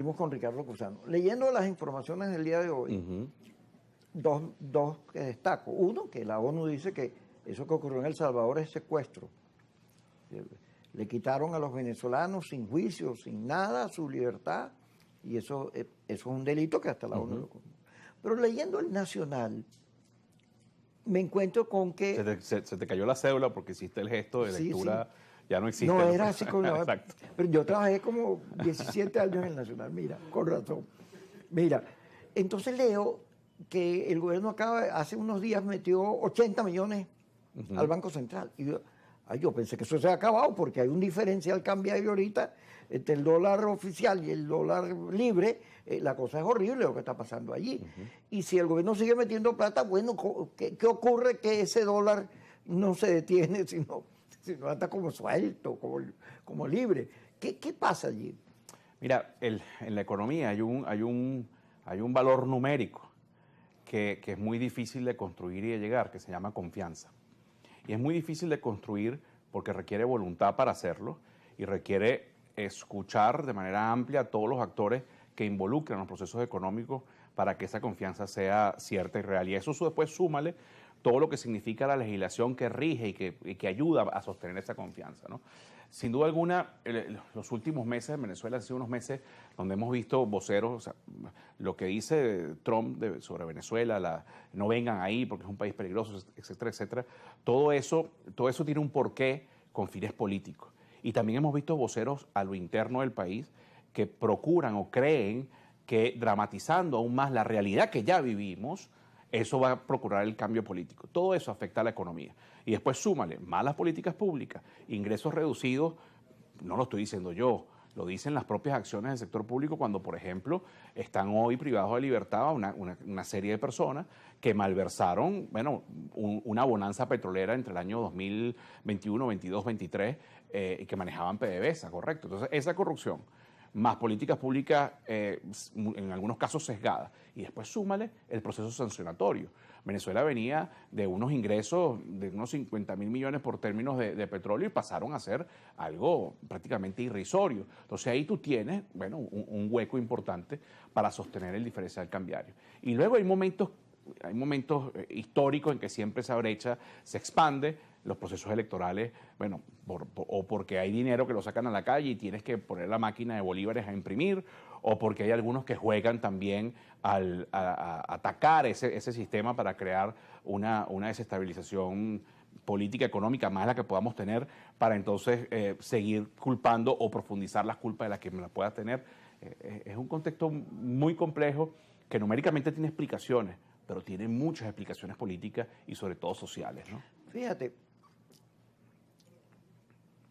Estuvimos con Ricardo Cusano. Leyendo las informaciones del día de hoy, dos que destaco. Uno, que la ONU dice que eso que ocurrió en El Salvador es secuestro. Le quitaron a los venezolanos sin juicio, sin nada, su libertad, y eso es un delito que hasta la ONU lo condena. Pero leyendo el Nacional, me encuentro con que... Se te cayó la cédula porque hiciste el gesto de lectura, sí. Ya no existe. No, era así como... Exacto. Pero yo trabajé como 17 años en el Nacional, mira, con razón. Mira, entonces leo que el gobierno hace unos días metió 80 millones al Banco Central. Y yo pensé que eso se ha acabado porque hay un diferencial cambiario ahorita entre el dólar oficial y el dólar libre. La cosa es horrible lo que está pasando allí. Y si el gobierno sigue metiendo plata, bueno, ¿qué ocurre? Que ese dólar no se detiene, sino anda como suelto, como libre. ¿Qué pasa allí? Mira, en la economía hay un valor numérico que es muy difícil de construir y de llegar, que se llama confianza. Y es muy difícil de construir porque requiere voluntad para hacerlo y requiere escuchar de manera amplia a todos los actores que involucran los procesos económicos para que esa confianza sea cierta y real. Y eso después súmale todo lo que significa la legislación que rige y que ayuda a sostener esa confianza, ¿no? Sin duda alguna, los últimos meses en Venezuela han sido unos meses donde hemos visto voceros, o sea, lo que dice Trump sobre Venezuela, no vengan ahí porque es un país peligroso, etcétera, etcétera. Todo eso tiene un porqué con fines políticos. Y también hemos visto voceros a lo interno del país que procuran o creen que dramatizando aún más la realidad que ya vivimos, eso va a procurar el cambio político. Todo eso afecta a la economía. Y después súmale malas políticas públicas, ingresos reducidos, no lo estoy diciendo yo, lo dicen las propias acciones del sector público cuando, por ejemplo, están hoy privados de libertad a una serie de personas que malversaron, bueno, una bonanza petrolera entre el año 2021, 22, 23, y que manejaban PDVSA, correcto. Entonces, esa corrupción, más políticas públicas, en algunos casos sesgadas, y después súmale el proceso sancionatorio. Venezuela venía de unos ingresos de unos 50.000 millones por términos de petróleo y pasaron a ser algo prácticamente irrisorio. Entonces ahí tú tienes, bueno, un hueco importante para sostener el diferencial cambiario. Y luego hay momentos históricos en que siempre esa brecha se expande, los procesos electorales, bueno, o porque hay dinero que lo sacan a la calle y tienes que poner la máquina de bolívares a imprimir, o porque hay algunos que juegan también a atacar ese sistema para crear una desestabilización política, económica, más la que podamos tener, para entonces seguir culpando o profundizar las culpas de las que me las puedas tener. Es un contexto muy complejo que numéricamente tiene explicaciones, pero tiene muchas explicaciones políticas y sobre todo sociales, ¿no? Fíjate,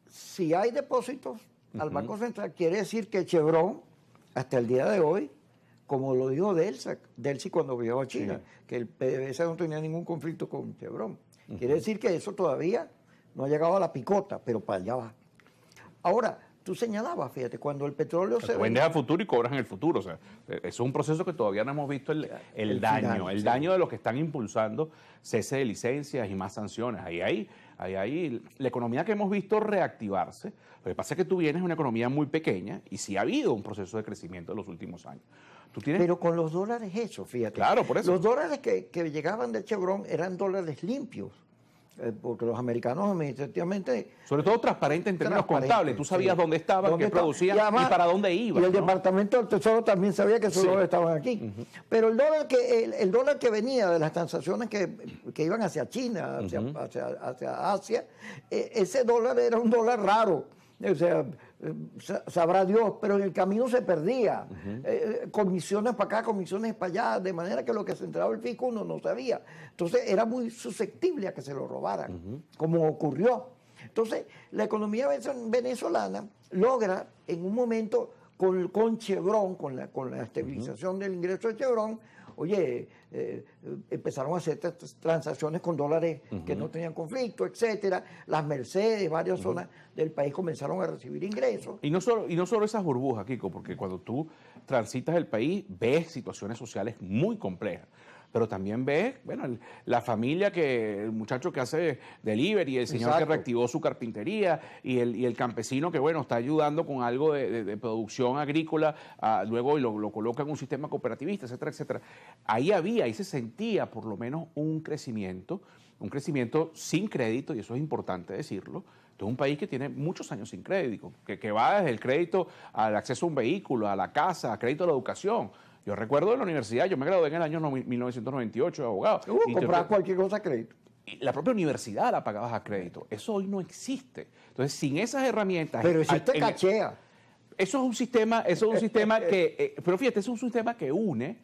si hay depósitos al Banco Central, quiere decir que Chevron, hasta el día de hoy, como lo dijo Delcy cuando viajó a China, sí, que el PDVSA no tenía ningún conflicto con Chevron. Quiere decir que eso todavía no ha llegado a la picota, pero para allá va. Ahora, tú señalabas, fíjate, cuando el petróleo se vendes a futuro y cobras en el futuro. O sea, eso es un proceso que todavía no hemos visto el daño de los que están impulsando cese de licencias y más sanciones. Ahí la economía que hemos visto reactivarse. Lo que pasa es que tú vienes de una economía muy pequeña y sí ha habido un proceso de crecimiento en los últimos años. Pero con los dólares hechos, fíjate. Claro, por eso. Los dólares que llegaban de Chevron eran dólares limpios. Porque los americanos administrativamente... Sobre todo transparente en términos contables. Tú sabías dónde estaban, qué producían y para dónde iban. Y el Departamento del Tesoro también sabía que esos dólares estaban aquí. Pero el dólar que venía de las transacciones que iban hacia China, hacia Asia, ese dólar era un dólar raro. O sea, sabrá Dios, pero en el camino se perdía. Comisiones para acá, comisiones para allá, de manera que lo que se entraba el fisco uno no sabía. Entonces era muy susceptible a que se lo robaran, como ocurrió. Entonces la economía venezolana logra en un momento con Chevron, con la estabilización del ingreso de Chevron, oye, empezaron a hacer transacciones con dólares que no tenían conflicto, etcétera. Las Mercedes, varias zonas del país comenzaron a recibir ingresos. Y no solo esas burbujas, Kiko, porque cuando tú transitas el país ves situaciones sociales muy complejas. pero también ves, bueno, la familia el muchacho que hace delivery, el señor que reactivó su carpintería y el campesino que, bueno, está ayudando con algo de producción agrícola, luego lo coloca en un sistema cooperativista, etcétera, etcétera. Ahí se sentía por lo menos un crecimiento sin crédito, y eso es importante decirlo. Esto es un país que tiene muchos años sin crédito, que va desde el crédito al acceso a un vehículo, a la casa, a crédito a la educación. Yo recuerdo en la universidad, yo me gradué en el año 1998 de abogado. Comprabas cualquier cosa a crédito. Y la propia universidad la pagabas a crédito. Eso hoy no existe. Entonces, sin esas herramientas... Pero existe cachea. Eso es un sistema que... pero fíjate, eso es un sistema que une...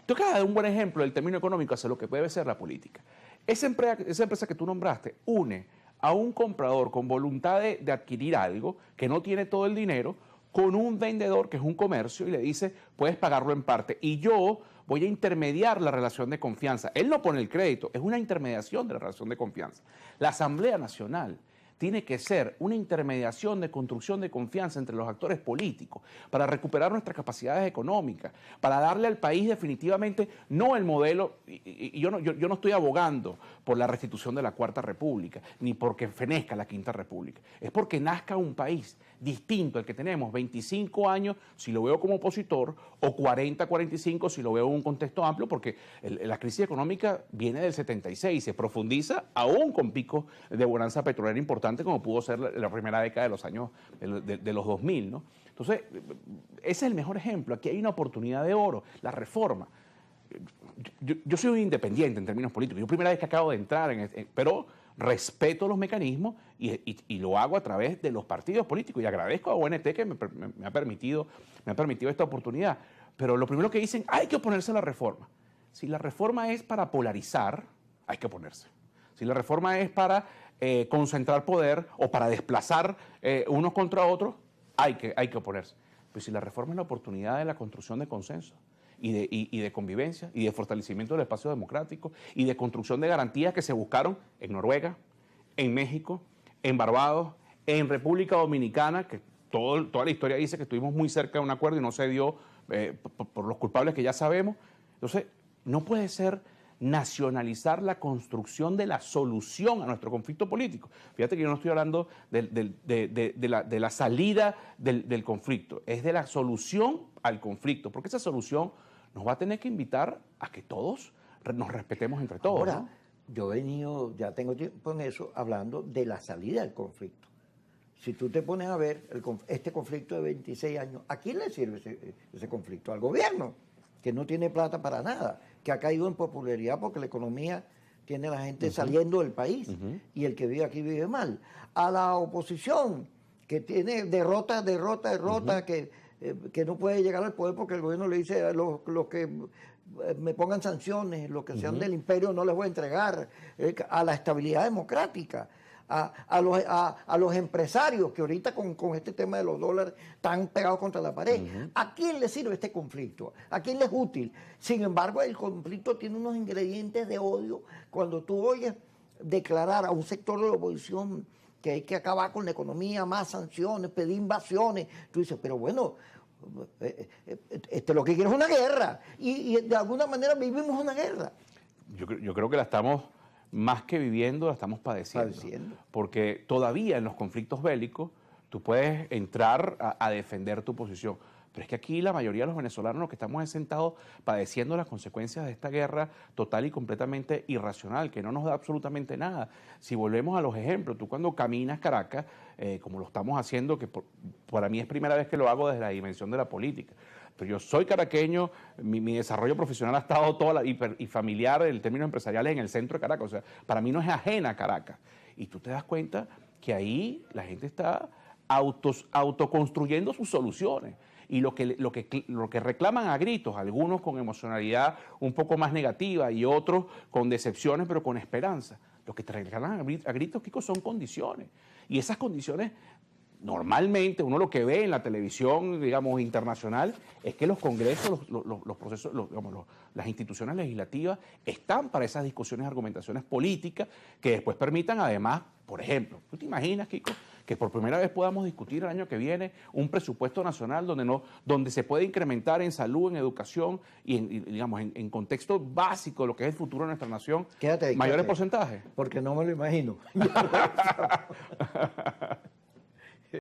Tú acabas de dar un buen ejemplo del término económico hacia lo que puede ser la política. Esa empresa que tú nombraste une a un comprador con voluntad de adquirir algo, que no tiene todo el dinero, con un vendedor que es un comercio y le dice, puedes pagarlo en parte. Y yo voy a intermediar la relación de confianza. Él no pone el crédito, es una intermediación de la relación de confianza. La Asamblea Nacional tiene que ser una intermediación de construcción de confianza entre los actores políticos para recuperar nuestras capacidades económicas, para darle al país definitivamente no el modelo, y yo no estoy abogando por la restitución de la Cuarta República, ni porque fenezca la Quinta República, es porque nazca un país distinto al que tenemos 25 años si lo veo como opositor o 40, 45 si lo veo en un contexto amplio, porque la crisis económica viene del 76, se profundiza aún con picos de bonanza petrolera importante como pudo ser la primera década de los años de los 2000, ¿no? Entonces, ese es el mejor ejemplo. Aquí hay una oportunidad de oro, la reforma. Yo soy un independiente en términos políticos. Yo primera vez que acabo de entrar, pero respeto los mecanismos y lo hago a través de los partidos políticos. Y agradezco a ONT que me ha permitido esta oportunidad. Pero lo primero que dicen, hay que oponerse a la reforma. Si la reforma es para polarizar, hay que oponerse. Si la reforma es para concentrar poder o para desplazar unos contra otros, hay que oponerse. Pero si la reforma es la oportunidad de la construcción de consenso y de convivencia y de fortalecimiento del espacio democrático y de construcción de garantías que se buscaron en Noruega, en México, en Barbados, en República Dominicana, que toda la historia dice que estuvimos muy cerca de un acuerdo y no se dio por los culpables que ya sabemos. Entonces, no puede ser nacionalizar la construcción de la solución a nuestro conflicto político. Fíjate que yo no estoy hablando de la salida del conflicto, es de la solución al conflicto, porque esa solución nos va a tener que invitar a que todos nos respetemos entre todos. Ahora, ¿no? yo he venido, ya tengo tiempo en eso, hablando de la salida del conflicto. Si tú te pones a ver este conflicto de 26 años, ¿a quién le sirve ese conflicto? Al gobierno, que no tiene plata para nada, que ha caído en popularidad porque la economía tiene a la gente saliendo del país y el que vive aquí vive mal. A la oposición, que tiene derrota, que no puede llegar al poder porque el gobierno le dice a los que me pongan sanciones, los que sean del imperio no les voy a entregar, a la estabilidad democrática. A los empresarios que ahorita con este tema de los dólares están pegados contra la pared. ¿A quién le sirve este conflicto? ¿A quién le es útil? Sin embargo, el conflicto tiene unos ingredientes de odio. Cuando tú oyes declarar a un sector de la oposición que hay que acabar con la economía, más sanciones, pedir invasiones, tú dices, pero bueno, lo que quiere es una guerra. Y de alguna manera vivimos una guerra. Yo creo que la estamos... más que viviendo, la estamos padeciendo. Porque todavía en los conflictos bélicos tú puedes entrar a defender tu posición. Pero es que aquí la mayoría de los venezolanos lo que estamos sentados padeciendo las consecuencias de esta guerra total y completamente irracional, que no nos da absolutamente nada. Si volvemos a los ejemplos, tú cuando caminas Caracas, como lo estamos haciendo, que para mí es primera vez que lo hago desde la dimensión de la política, pero yo soy caraqueño, mi desarrollo profesional ha estado y familiar, el término empresarial es en el centro de Caracas, o sea, para mí no es ajena a Caracas. Y tú te das cuenta que ahí la gente está autoconstruyendo sus soluciones. Y lo que reclaman a gritos, algunos con emocionalidad un poco más negativa y otros con decepciones, pero con esperanza. Lo que te reclaman a gritos, Kiko, son condiciones. Y esas condiciones, normalmente, uno lo que ve en la televisión, digamos, internacional, es que los congresos, los procesos, las instituciones legislativas están para esas discusiones y argumentaciones políticas que después permitan, además, por ejemplo, ¿tú te imaginas, Kiko, que por primera vez podamos discutir el año que viene un presupuesto nacional donde se puede incrementar en salud, en educación digamos, en contexto básico de lo que es el futuro de nuestra nación, mayores porcentajes. Porque no me lo imagino.